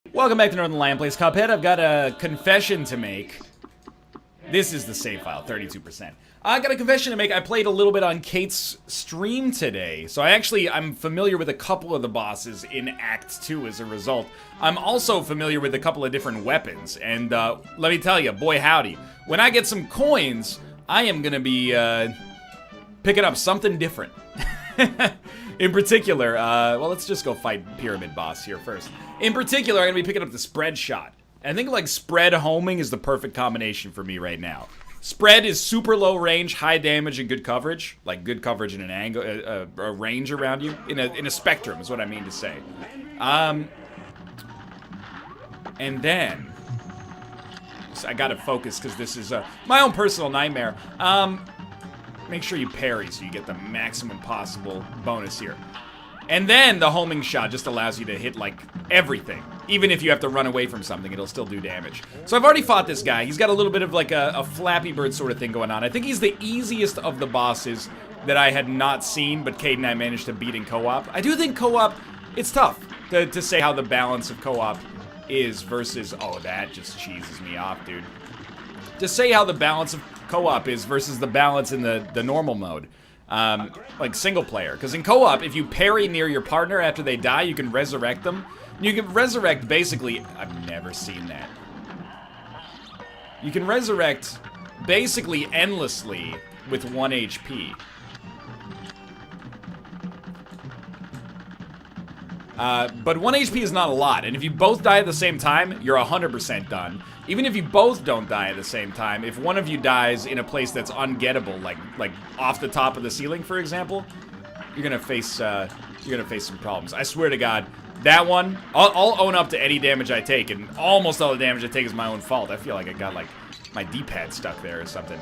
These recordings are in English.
Welcome back to Northernlion Plays Cuphead. I've got a confession to make. This is the save file, 32%. I got a confession to make. I played a little bit on Kate's stream today, so I'm familiar with a couple of the bosses in Act 2 as a result. I'm also familiar with a couple of different weapons, and let me tell you, boy howdy, when I get some coins, I am gonna be picking up something different. In particular, well, let's just go fight Pyramid Boss here first. In particular, I'm gonna be picking up the spread shot. I think like spread homing is the perfect combination for me right now. Spread is super low range, high damage, and good coverage. Like good coverage in an angle, a range around you. In a spectrum is what I mean to say. And then, so I gotta focus because this is my own personal nightmare. Make sure you parry so you get the maximum possible bonus here. And then the homing shot just allows you to hit, like, everything. Even if you have to run away from something, it'll still do damage. So I've already fought this guy. He's got a little bit of, like, a Flappy Bird sort of thing going on. I think he's the easiest of the bosses that I had not seen, but Kate and I managed to beat in co-op. I do think co-op, it's tough to say how the balance of co-op is versus... Oh, that just cheeses me off, dude. To say how the balance of co-op is versus the balance in the normal mode. Like single player. Because in co-op, if you parry near your partner after they die, you can resurrect them. You can resurrect basically... I've never seen that. You can resurrect basically endlessly with 1 HP. But 1 HP is not a lot, and if you both die at the same time, you're 100% done. Even if you both don't die at the same time, if one of you dies in a place that's ungettable, like off the top of the ceiling, for example, you're gonna face some problems. I swear to God, that one, I'll own up to any damage I take, and almost all the damage I take is my own fault. I feel like I got like my D-pad stuck there or something.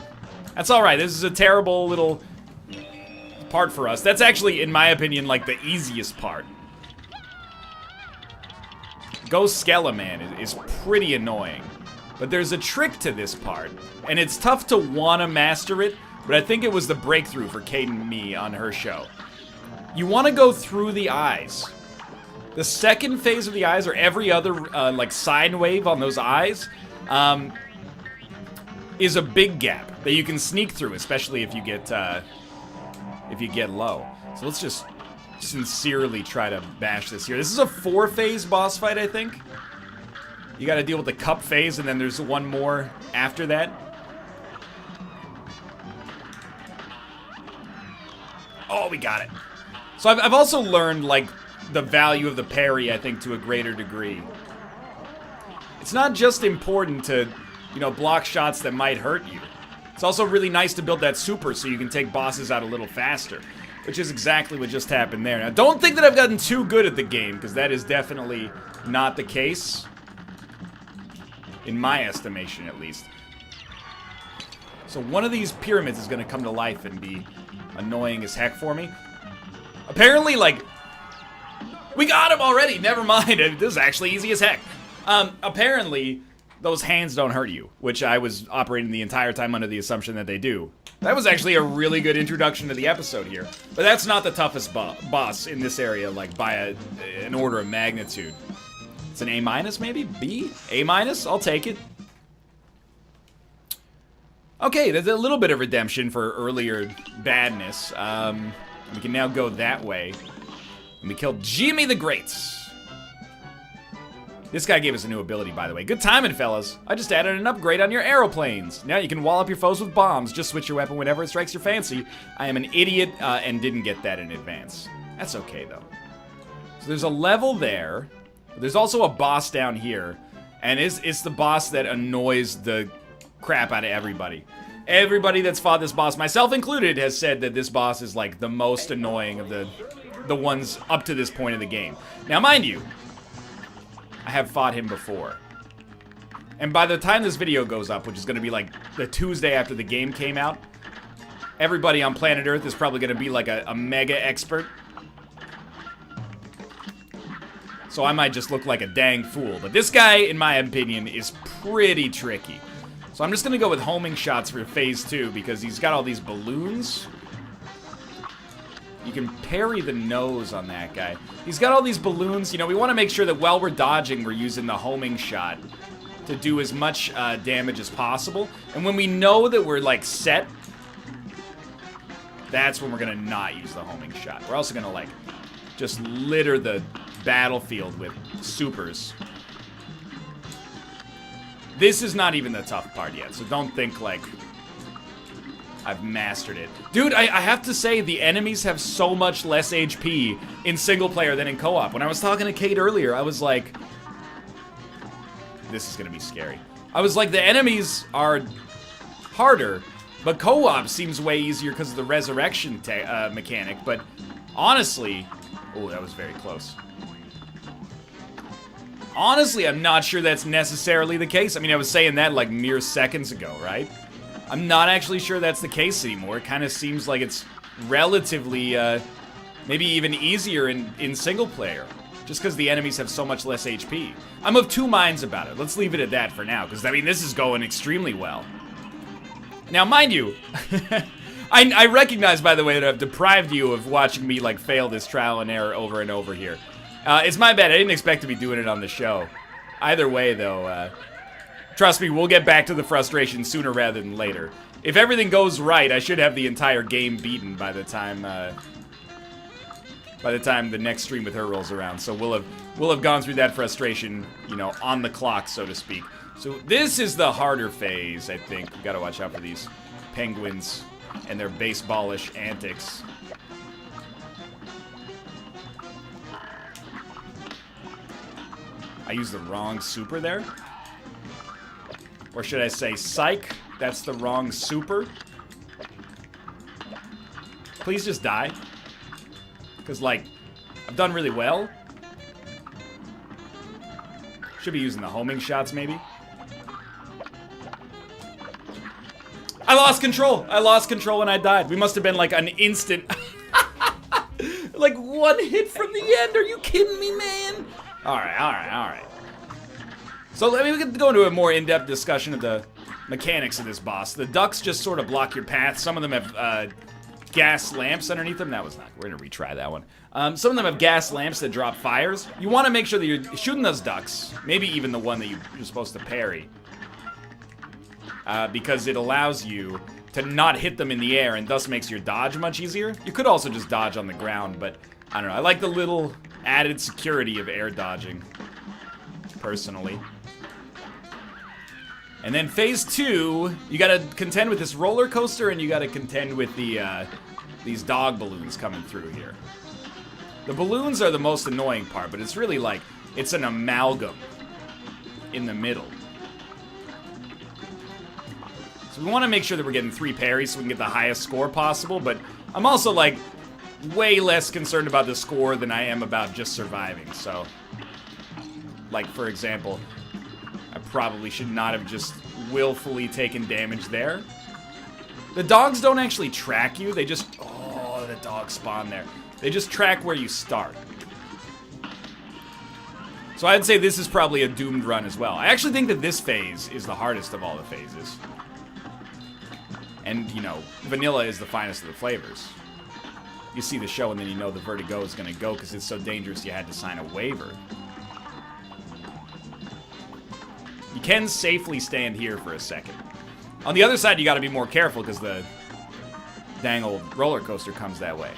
That's all right. This is a terrible little part for us. That's actually, in my opinion, like the easiest part. Ghost Skeleman is pretty annoying. But there's a trick to this part, and it's tough to want to master it, but I think it was the breakthrough for Kate and me on her show. You want to go through the eyes. The second phase of the eyes, or every other like sine wave on those eyes, is a big gap that you can sneak through, especially if you get low. So let's just sincerely try to bash this here. This is a 4-phase boss fight, I think. You gotta deal with the cup phase, and then there's one more after that. Oh, we got it. So I've also learned, like, the value of the parry, I think, to a greater degree. It's not just important to, you know, block shots that might hurt you. It's also really nice to build that super so you can take bosses out a little faster, which is exactly what just happened there. Now, don't think that I've gotten too good at the game, because that is definitely not the case. In my estimation, at least. So one of these pyramids is going to come to life and be annoying as heck for me. Apparently, like... We got him already! Never mind. This is actually easy as heck. Apparently, those hands don't hurt you, which I was operating the entire time under the assumption that they do. That was actually a really good introduction to the episode here. But that's not the toughest boss in this area, like, by an order of magnitude. It's an A-, maybe? B? A-? I'll take it. Okay, there's a little bit of redemption for earlier badness. We can now go that way. And we killed Jimmy the Great. This guy gave us a new ability, by the way. Good timing, fellas. I just added an upgrade on your aeroplanes. Now you can wall up your foes with bombs. Just switch your weapon whenever it strikes your fancy. I am an idiot and didn't get that in advance. That's okay, though. So there's a level there. There's also a boss down here, and it's the boss that annoys the crap out of everybody. Everybody that's fought this boss, myself included, has said that this boss is like the most annoying of the ones up to this point in the game. Now, mind you, I have fought him before. And by the time this video goes up, which is going to be like the Tuesday after the game came out, everybody on planet Earth is probably going to be like a mega expert. So I might just look like a dang fool. But this guy, in my opinion, is pretty tricky. So I'm just going to go with homing shots for phase 2 because he's got all these balloons. You can parry the nose on that guy. He's got all these balloons. You know, we want to make sure that while we're dodging, we're using the homing shot to do as much damage as possible. And when we know that we're, like, set, that's when we're going to not use the homing shot. We're also going to, like, just litter the battlefield with supers. This is not even the tough part yet, so don't think, like, I've mastered it. Dude, I have to say, the enemies have so much less HP in single player than in co-op. When I was talking to Kate earlier, I was like, this is gonna be scary. I was like, the enemies are harder, but co-op seems way easier because of the resurrection mechanic, but honestly, oh, that was very close. Honestly, I'm not sure that's necessarily the case. I mean, I was saying that like mere seconds ago, right? I'm not actually sure that's the case anymore. It kind of seems like it's relatively, maybe even easier in single player, just because the enemies have so much less HP. I'm of two minds about it. Let's leave it at that for now, because, I mean, this is going extremely well. Now, mind you, I recognize, by the way, that I've deprived you of watching me, like, fail this trial and error over and over here. It's my bad. I didn't expect to be doing it on the show. Either way, though, trust me, we'll get back to the frustration sooner rather than later. If everything goes right, I should have the entire game beaten by the time the next stream with her rolls around. So we'll have gone through that frustration, you know, on the clock, so to speak. So this is the harder phase, I think. We gotta watch out for these penguins and their baseballish antics. I used the wrong super there. Or should I say, psych, that's the wrong super. Please just die. Because, like, I've done really well. Should be using the homing shots, maybe. I lost control. I lost control and I died. We must have been, like, an instant... like, one hit from the end. Are you kidding me, man? Alright. So let me go into a more in-depth discussion of the mechanics of this boss. The ducks just sort of block your path. Some of them have gas lamps underneath them. That was not... We're going to retry that one. Some of them have gas lamps that drop fires. You want to make sure that you're shooting those ducks. Maybe even the one that you're supposed to parry. Because it allows you to not hit them in the air and thus makes your dodge much easier. You could also just dodge on the ground, but I don't know. I like the little added security of air dodging, personally. And then phase 2, you gotta contend with this roller coaster and you gotta contend with the, these dog balloons coming through here. The balloons are the most annoying part, but it's really like, it's an amalgam in the middle. So we want to make sure that we're getting 3 parries so we can get the highest score possible, but I'm also, like, way less concerned about the score than I am about just surviving, so... Like, for example, I probably should not have just willfully taken damage there. The dogs don't actually track you, they just... Oh, the dogs spawn there. They just track where you start. So I'd say this is probably a doomed run as well. I actually think that this phase is the hardest of all the phases. And, you know, vanilla is the finest of the flavors. You see the show and then you know the vertigo is going to go because it's so dangerous you had to sign a waiver. You can safely stand here for a second. On the other side, you got to be more careful because the dang old roller coaster comes that way.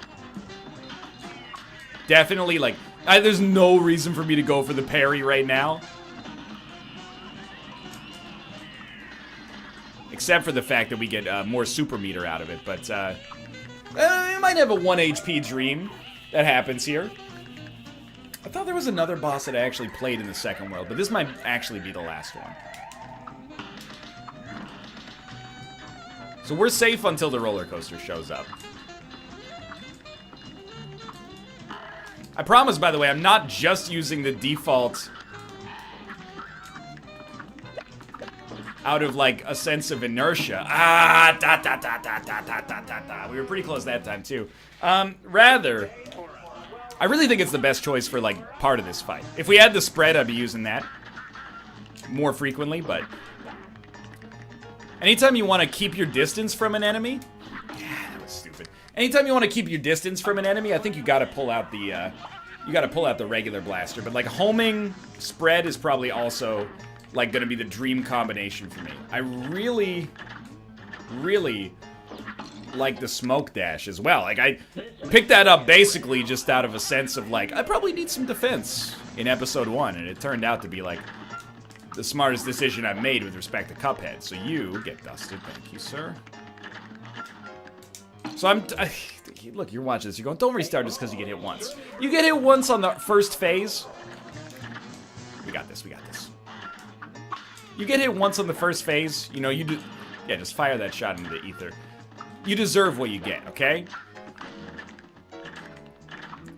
Definitely, like, there's no reason for me to go for the parry right now. Except for the fact that we get more super meter out of it, but we might have a 1 HP dream that happens here. I thought there was another boss that I actually played in the second world, but this might actually be the last one. So we're safe until the roller coaster shows up. I promise, by the way, I'm not just using the default out of, like, a sense of inertia. We were pretty close that time, too. Rather, I really think it's the best choice for, like, part of this fight. If we had the spread, I'd be using that more frequently, but... Anytime you want to keep your distance from an enemy... Yeah, that was stupid. Anytime you want to keep your distance from an enemy, I think you gotta pull out the regular blaster. But like homing spread is probably also like gonna be the dream combination for me. I really, really like the smoke dash as well. Like I picked that up basically just out of a sense of like, I probably need some defense in episode 1, and it turned out to be like the smartest decision I've made with respect to Cuphead. So you get dusted, thank you, sir. So look, you're watching this, you're going, don't restart just because you get hit once. You get hit once on the first phase. We got this, we got this. You get hit once on the first phase, you know, yeah, just fire that shot into the ether. You deserve what you get, okay?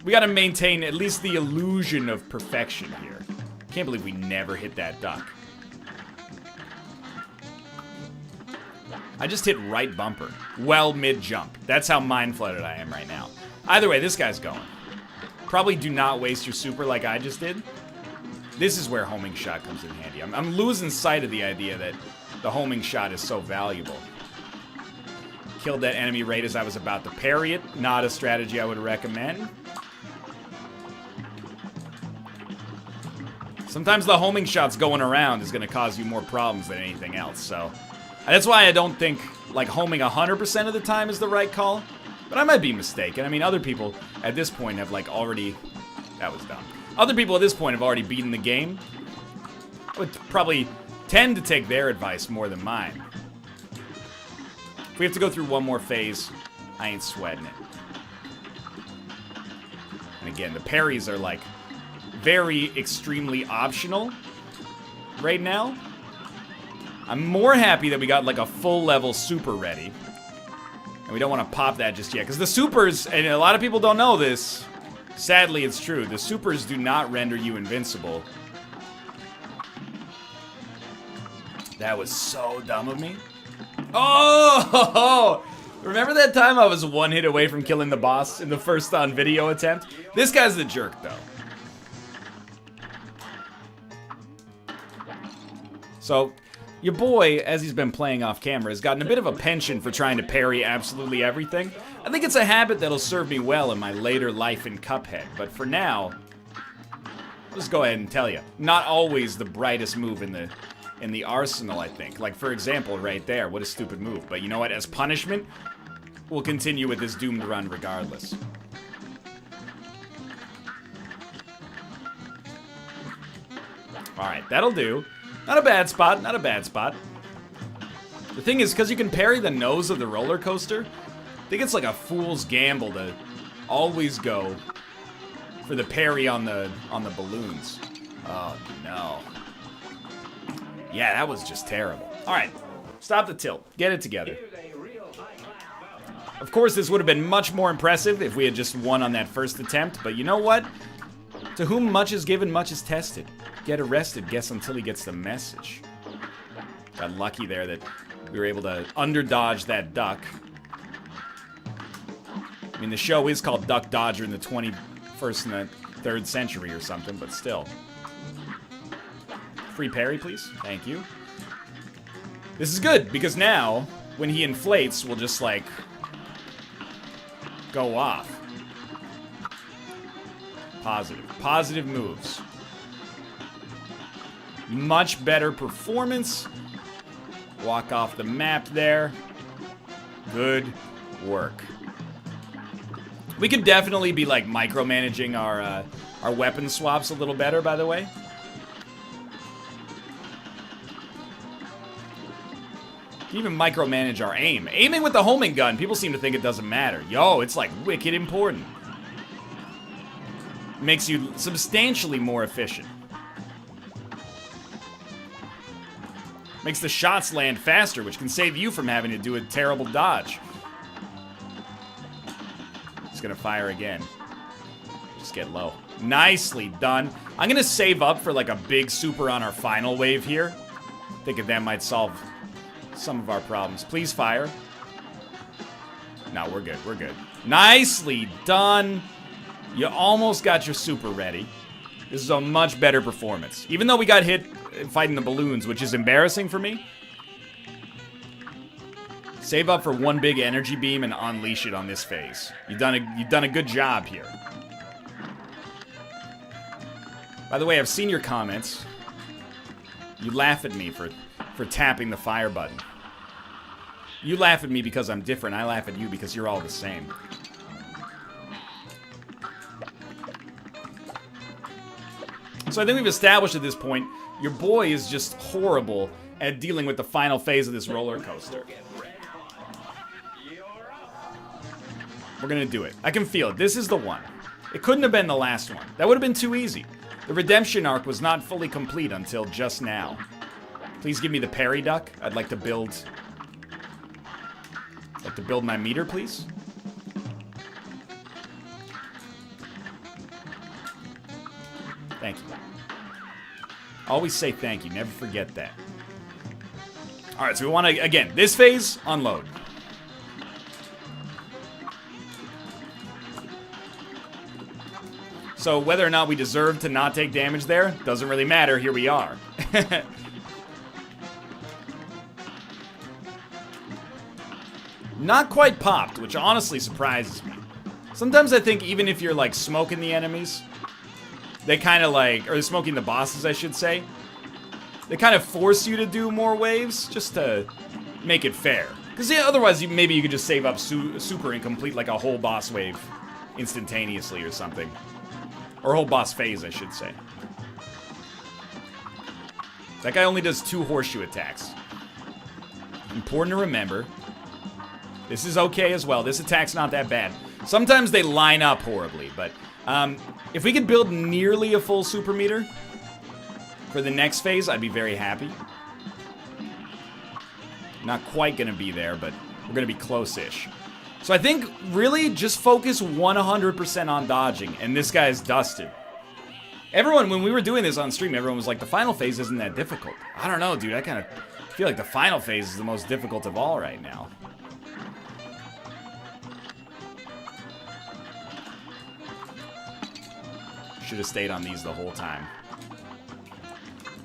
We gotta maintain at least the illusion of perfection here. Can't believe we never hit that duck. I just hit right bumper. Well, mid-jump. That's how mind-flooded I am right now. Either way, this guy's going. Probably do not waste your super like I just did. This is where homing shot comes in handy. I'm losing sight of the idea that the homing shot is so valuable. Killed that enemy right as I was about to parry it. Not a strategy I would recommend. Sometimes the homing shots going around is going to cause you more problems than anything else, so that's why I don't think, like, homing 100% of the time is the right call, but I might be mistaken. I mean, other people at this point have, like, already... That was dumb. Other people at this point have already beaten the game. I would probably tend to take their advice more than mine. If we have to go through one more phase, I ain't sweating it. And again, the parries are, like, very extremely optional right now. I'm more happy that we got like a full level super ready. And we don't want to pop that just yet. Because the supers, and a lot of people don't know this, sadly it's true, the supers do not render you invincible. That was so dumb of me. Oh! Remember that time I was one hit away from killing the boss in the first on video attempt? This guy's the jerk though. So, your boy, as he's been playing off camera, has gotten a bit of a penchant for trying to parry absolutely everything. I think it's a habit that'll serve me well in my later life in Cuphead, but for now, I'll just go ahead and tell you, not always the brightest move in the arsenal, I think. Like, for example, right there, what a stupid move. But you know what, as punishment, we'll continue with this doomed run regardless. Alright, that'll do. Not a bad spot, not a bad spot. The thing is, because you can parry the nose of the roller coaster, I think it's like a fool's gamble to always go for the parry on the balloons. Oh, no. Yeah, that was just terrible. Alright, stop the tilt. Get it together. Of course, this would have been much more impressive if we had just won on that first attempt, but you know what? To whom much is given, much is tested. Get arrested, guess until he gets the message. Got lucky there that we were able to underdodge that duck. I mean, the show is called Duck Dodger in the 21st and the 3rd century or something, but still. Free parry, please. Thank you. This is good, because now, when he inflates, we'll just, like, go off. Positive. Positive moves. Much better performance. Walk off the map there. Good work. We could definitely be like micromanaging our weapon swaps a little better, by the way. Even micromanage our aim. Aiming with the homing gun, people seem to think it doesn't matter. Yo, it's like wicked important. Makes you substantially more efficient. Makes the shots land faster, which can save you from having to do a terrible dodge. He's gonna fire again. Just get low. Nicely done. I'm gonna save up for like a big super on our final wave here. Thinking that might solve some of our problems. Please fire. No, we're good, we're good. Nicely done. You almost got your super ready. This is a much better performance. Even though we got hit fighting the balloons, which is embarrassing for me. Save up for one big energy beam and unleash it on this phase. You've done a good job here. By the way, I've seen your comments. You laugh at me for tapping the fire button. You laugh at me because I'm different. I laugh at you because you're all the same. So I think we've established at this point, your boy is just horrible at dealing with the final phase of this roller coaster. We're gonna do it. I can feel it. This is the one. It couldn't have been the last one. That would have been too easy. The redemption arc was not fully complete until just now. Please give me the parry duck. I'd like to build my meter, please. Thank you. Always say thank you. Never forget that. All right, so we want to, again, this phase, unload. So whether or not we deserve to not take damage there, doesn't really matter. Here we are. Not quite popped, which honestly surprises me. Sometimes I think even if you're like smoking the enemies, they kind of like, or smoking the bosses, I should say, they kind of force you to do more waves just to make it fair. Because yeah, otherwise, maybe you could just save up super and complete like a whole boss wave instantaneously or something. Or a whole boss phase, I should say. That guy only does 2 horseshoe attacks. Important to remember. This is okay as well. This attack's not that bad. Sometimes they line up horribly, but if we could build nearly a full super meter for the next phase, I'd be very happy. Not quite gonna be there, but we're gonna be close-ish. So I think really just focus 100% on dodging, and this guy's dusted. Everyone, when we were doing this on stream, everyone was like, the final phase isn't that difficult. I don't know, dude. I kind of feel like the final phase is the most difficult of all right now. Should have stayed on these the whole time.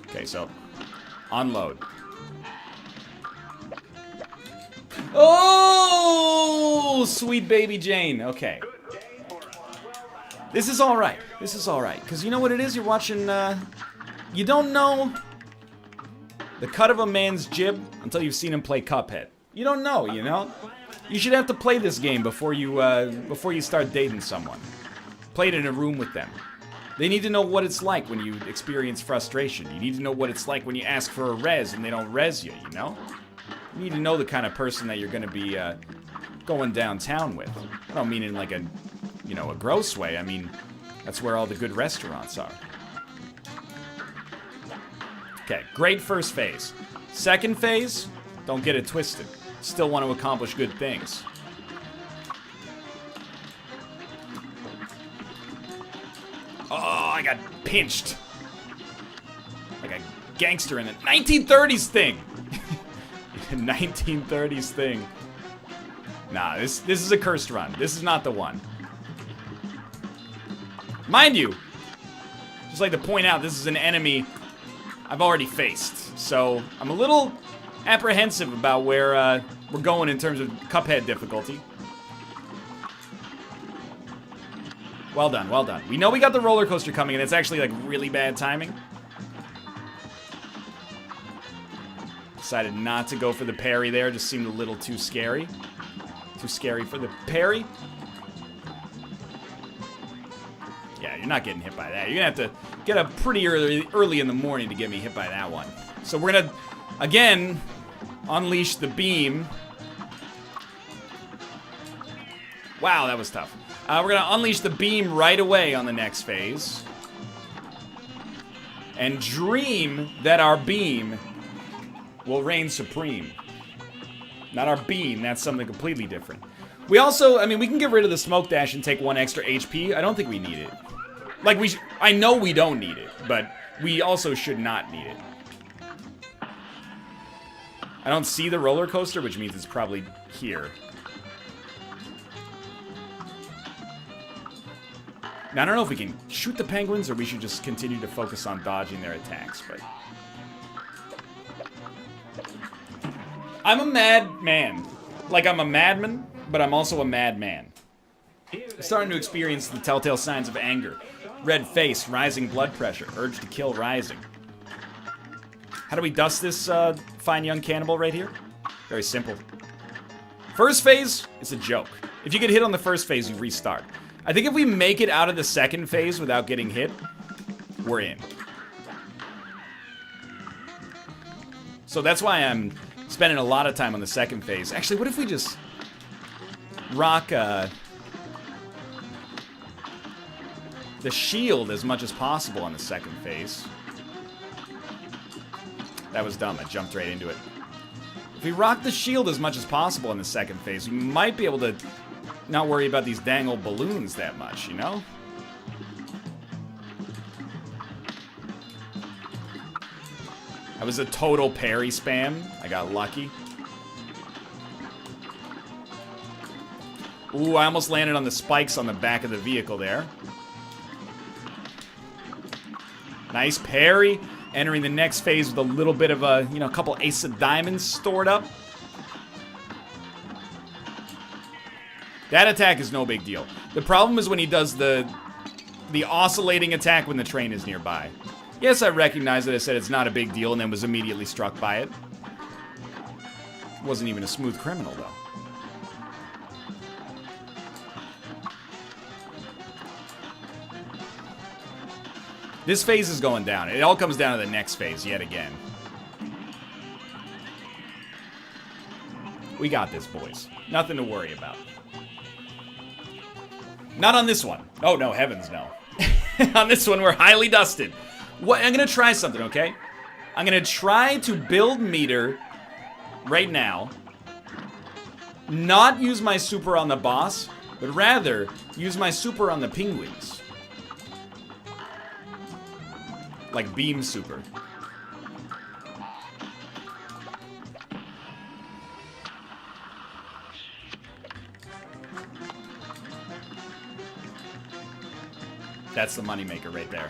Okay, so unload. Oh, sweet baby Jane. Okay. This is all right. This is all right. Because you know what it is? You're watching, you don't know the cut of a man's jib until you've seen him play Cuphead. You don't know, you know? You should have to play this game before you start dating someone. Play it in a room with them. They need to know what it's like when you experience frustration. You need to know what it's like when you ask for a res and they don't res you, you know? You need to know the kind of person that you're going to be going downtown with. I don't mean in like a, you know, a gross way. I mean, that's where all the good restaurants are. Okay, great first phase. Second phase, don't get it twisted. Still want to accomplish good things. Oh, I got pinched. Like a gangster in a 1930s thing. 1930s thing. Nah, this is a cursed run. This is not the one. Mind you, just like to point out, this is an enemy I've already faced. So I'm a little apprehensive about where we're going in terms of Cuphead difficulty. Well done, well done. We know we got the roller coaster coming, and it's actually like really bad timing. Decided not to go for the parry there. Just seemed a little too scary. Too scary for the parry. Yeah, you're not getting hit by that. You're gonna have to get up pretty early in the morning to get me hit by that one. So we're gonna, again, unleash the beam. Wow, that was tough. We're gonna unleash the beam right away on the next phase. And dream that our beam will reign supreme. Not our beam, that's something completely different. We also, I mean, we can get rid of the smoke dash and take 1 extra HP. I don't think we need it. Like, I know we don't need it, but we also should not need it. I don't see the roller coaster, which means it's probably here. Now, I don't know if we can shoot the penguins or we should just continue to focus on dodging their attacks, but... I'm a mad man. Like I'm a madman, but I'm also a madman. I'm starting to experience the telltale signs of anger. Red face, rising blood pressure, urge to kill rising. How do we dust this fine young cannibal right here? Very simple. First phase, it's a joke. If you get hit on the first phase, you restart. I think if we make it out of the second phase without getting hit, we're in. So that's why I'm spending a lot of time on the second phase. Actually, what if we just rock the shield as much as possible on the second phase? That was dumb. I jumped right into it. If we rock the shield as much as possible in the second phase, we might be able to not worry about these dang old balloons that much, you know? That was a total parry spam. I got lucky. Ooh, I almost landed on the spikes on the back of the vehicle there. Nice parry. Entering the next phase with a little bit of a, you know, a couple ace of diamonds stored up. That attack is no big deal. The problem is when he does the oscillating attack when the train is nearby. Yes, I recognize that I said it's not a big deal and then was immediately struck by it. Wasn't even a smooth criminal, though. This phase is going down. It all comes down to the next phase yet again. We got this, boys. Nothing to worry about. Not on this one. Oh, no, heavens no. On this one, we're highly dusted. What? I'm going to try something, okay? I'm going to try to build meter right now. Not use my super on the boss, but rather use my super on the penguins. Like beam super. That's the moneymaker right there.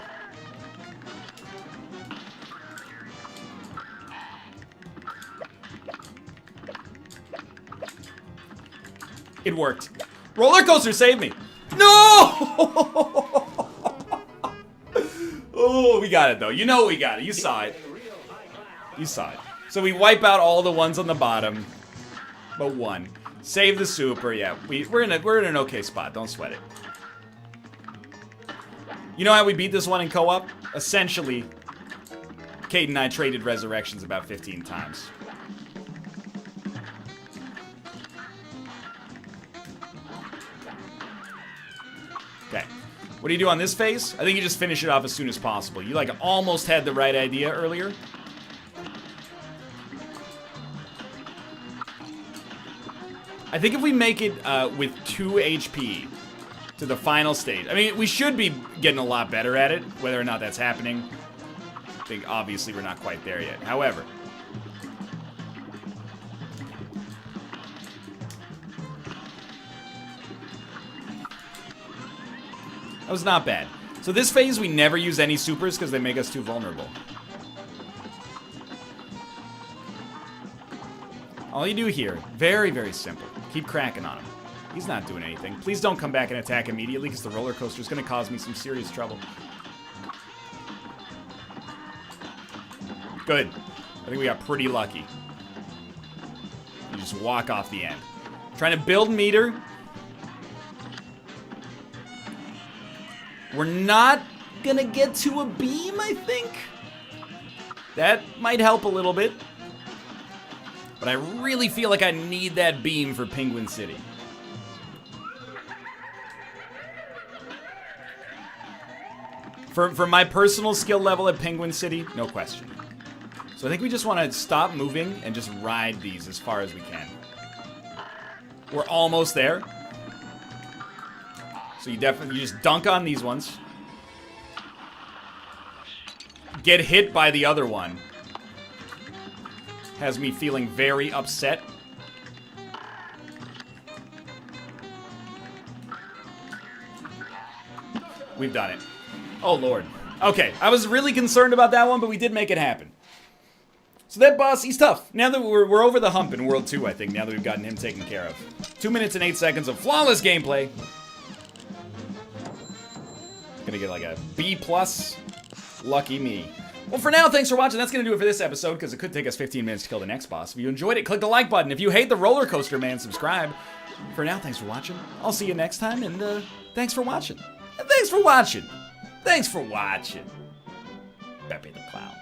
It worked. Roller coaster saved me. No! Oh, we got it, though. You know we got it. You saw it. You saw it. So we wipe out all the ones on the bottom, but one. Save the super. Yeah, we're in an okay spot. Don't sweat it. You know how we beat this one in co-op? Essentially, Kate and I traded resurrections about 15 times. Okay. What do you do on this phase? I think you just finish it off as soon as possible. You like almost had the right idea earlier. I think if we make it with 2 HP to the final stage, I mean, we should be getting a lot better at it, whether or not that's happening. I think obviously we're not quite there yet. However, that was not bad. So this phase, we never use any supers because they make us too vulnerable. All you do here, very, very simple. Keep cracking on him. He's not doing anything. Please don't come back and attack immediately because the roller coaster is going to cause me some serious trouble. Good. I think we got pretty lucky. You just walk off the end. Trying to build meter. We're not gonna get to a beam, I think. That might help a little bit. But I really feel like I need that beam for Penguin City. For my personal skill level at Penguin City, no question. So I think we just want to stop moving and just ride these as far as we can. We're almost there. So you just dunk on these ones. Get hit by the other one. Has me feeling very upset. We've done it. Oh, Lord. Okay, I was really concerned about that one, but we did make it happen. So that boss, he's tough. Now that we're over the hump in World 2, I think, now that we've gotten him taken care of. 2 minutes and 8 seconds of flawless gameplay. Gonna get like a B+. Lucky me. Well, for now, thanks for watching. That's gonna do it for this episode, because it could take us 15 minutes to kill the next boss. If you enjoyed it, click the like button. If you hate the roller coaster man, subscribe. For now, thanks for watching. I'll see you next time, and thanks for watching. Thanks for watching. Thanks for watching. Pepe the Clown.